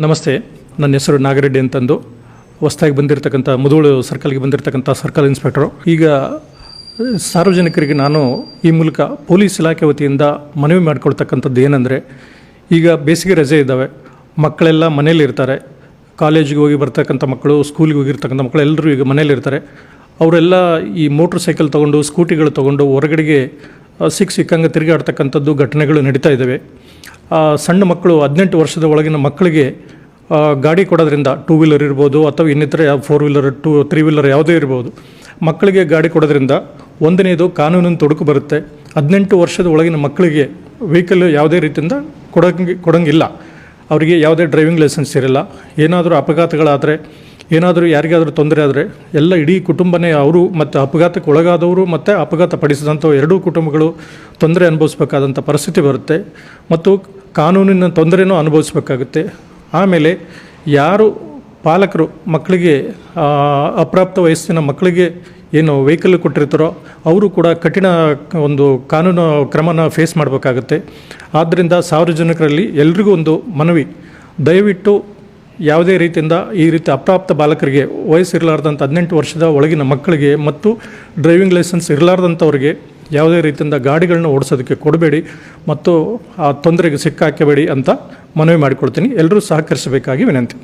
ನಮಸ್ತೆ, ನನ್ನ ಹೆಸರು ನಾಗರೆಡ್ಡಿ ಅಂತಂದು ಹೊಸದಾಗಿ ಬಂದಿರತಕ್ಕಂಥ ಮುಧೋಳು ಸರ್ಕಲ್ಗೆ ಬಂದಿರತಕ್ಕಂಥ ಸರ್ಕಲ್ ಇನ್ಸ್ಪೆಕ್ಟರು. ಈಗ ಸಾರ್ವಜನಿಕರಿಗೆ ನಾನು ಈ ಮೂಲಕ ಪೊಲೀಸ್ ಇಲಾಖೆ ವತಿಯಿಂದ ಮನವಿ ಮಾಡಿಕೊಳ್ತಕ್ಕಂಥದ್ದು ಏನಂದರೆ, ಈಗ ಬೇಸಿಗೆ ರಜೆ ಇದ್ದಾವೆ, ಮಕ್ಕಳೆಲ್ಲ ಮನೇಲಿರ್ತಾರೆ. ಕಾಲೇಜಿಗೆ ಹೋಗಿ ಬರ್ತಕ್ಕಂಥ ಮಕ್ಕಳು, ಸ್ಕೂಲಿಗೆ ಹೋಗಿರ್ತಕ್ಕಂಥ ಮಕ್ಕಳು ಎಲ್ಲರೂ ಈಗ ಮನೇಲಿರ್ತಾರೆ. ಅವರೆಲ್ಲ ಈ ಮೋಟ್ರ್ ಸೈಕಲ್ ತೊಗೊಂಡು, ಸ್ಕೂಟಿಗಳು ತೊಗೊಂಡು ಹೊರಗಡೆಗೆ ಸಿಕ್ಕಂಗೆ ತಿರುಗಾಡ್ತಕ್ಕಂಥದ್ದು ಘಟನೆಗಳು ನಡೀತಾ ಇದ್ದಾವೆ. ಸಣ್ಣ ಮಕ್ಕಳು 18 ವರ್ಷದ ಒಳಗಿನ ಮಕ್ಕಳಿಗೆ ಗಾಡಿ ಕೊಡೋದ್ರಿಂದ, 2 ವೀಲರ್ ಇರ್ಬೋದು ಅಥವಾ ಇನ್ನಿತರ 4 ವೀಲರ್ 3 ವೀಲರ್ ಯಾವುದೇ ಇರ್ಬೋದು, ಮಕ್ಕಳಿಗೆ ಗಾಡಿ ಕೊಡೋದ್ರಿಂದ ಒಂದನೇದು ಕಾನೂನಿನ ತೊಡಕು ಬರುತ್ತೆ. 18 ವರ್ಷದ ಒಳಗಿನ ಮಕ್ಕಳಿಗೆ ವೆಹಿಕಲ್ ಯಾವುದೇ ರೀತಿಯಿಂದ ಕೊಡೋಂಗಿಲ್ಲ. ಅವರಿಗೆ ಯಾವುದೇ ಡ್ರೈವಿಂಗ್ ಲೈಸೆನ್ಸ್ ಇರಲ್ಲ. ಏನಾದರೂ ಅಪಘಾತಗಳಾದರೆ, ಏನಾದರೂ ಯಾರಿಗಾದರೂ ತೊಂದರೆ ಆದರೆ ಎಲ್ಲ ಇಡೀ ಕುಟುಂಬನೇ ಅವರು ಮತ್ತು ಅಪಘಾತಕ್ಕೆ ಒಳಗಾದವರು ಮತ್ತು ಅಪಘಾತ ಪಡಿಸಿದಂಥ ಎರಡೂ ಕುಟುಂಬಗಳು ತೊಂದರೆ ಅನುಭವಿಸಬೇಕಾದಂಥ ಪರಿಸ್ಥಿತಿ ಬರುತ್ತೆ ಮತ್ತು ಕಾನೂನಿನ ತೊಂದರೆನೂ ಅನುಭವಿಸಬೇಕಾಗುತ್ತೆ. ಆಮೇಲೆ ಯಾರು ಪಾಲಕರು ಮಕ್ಕಳಿಗೆ, ಅಪ್ರಾಪ್ತ ವಯಸ್ಸಿನ ಮಕ್ಕಳಿಗೆ ಏನು ವೆಹಿಕಲ್ ಕೊಟ್ಟಿರ್ತಾರೋ ಅವರು ಕೂಡ ಕಠಿಣ ಒಂದು ಕಾನೂನು ಕ್ರಮನ ಫೇಸ್ ಮಾಡಬೇಕಾಗುತ್ತೆ. ಆದ್ದರಿಂದ ಸಾರ್ವಜನಿಕರಲ್ಲಿ ಎಲ್ರಿಗೂ ಒಂದು ಮನವಿ, ದಯವಿಟ್ಟು ಯಾವುದೇ ರೀತಿಯಿಂದ ಈ ರೀತಿ ಅಪ್ರಾಪ್ತ ಬಾಲಕರಿಗೆ, ವಯಸ್ಸಿರಲಾರ್ದಂಥ 18 ವರ್ಷದ ಒಳಗಿನ ಮಕ್ಕಳಿಗೆ ಮತ್ತು ಡ್ರೈವಿಂಗ್ ಲೈಸೆನ್ಸ್ ಇರಲಾರ್ದಂಥವ್ರಿಗೆ ಯಾವುದೇ ರೀತಿಯಿಂದ ಗಾಡಿಗಳನ್ನ ಓಡಿಸೋದಕ್ಕೆ ಕೊಡಬೇಡಿ ಮತ್ತು ಆ ತೊಂದರೆಗೆ ಸಿಕ್ಕಾಕಬೇಡಿ ಅಂತ ಮನವಿ ಮಾಡಿಕೊಡ್ತೀನಿ. ಎಲ್ಲರೂ ಸಹಕರಿಸಬೇಕಾಗಿ ವಿನಂತಿ.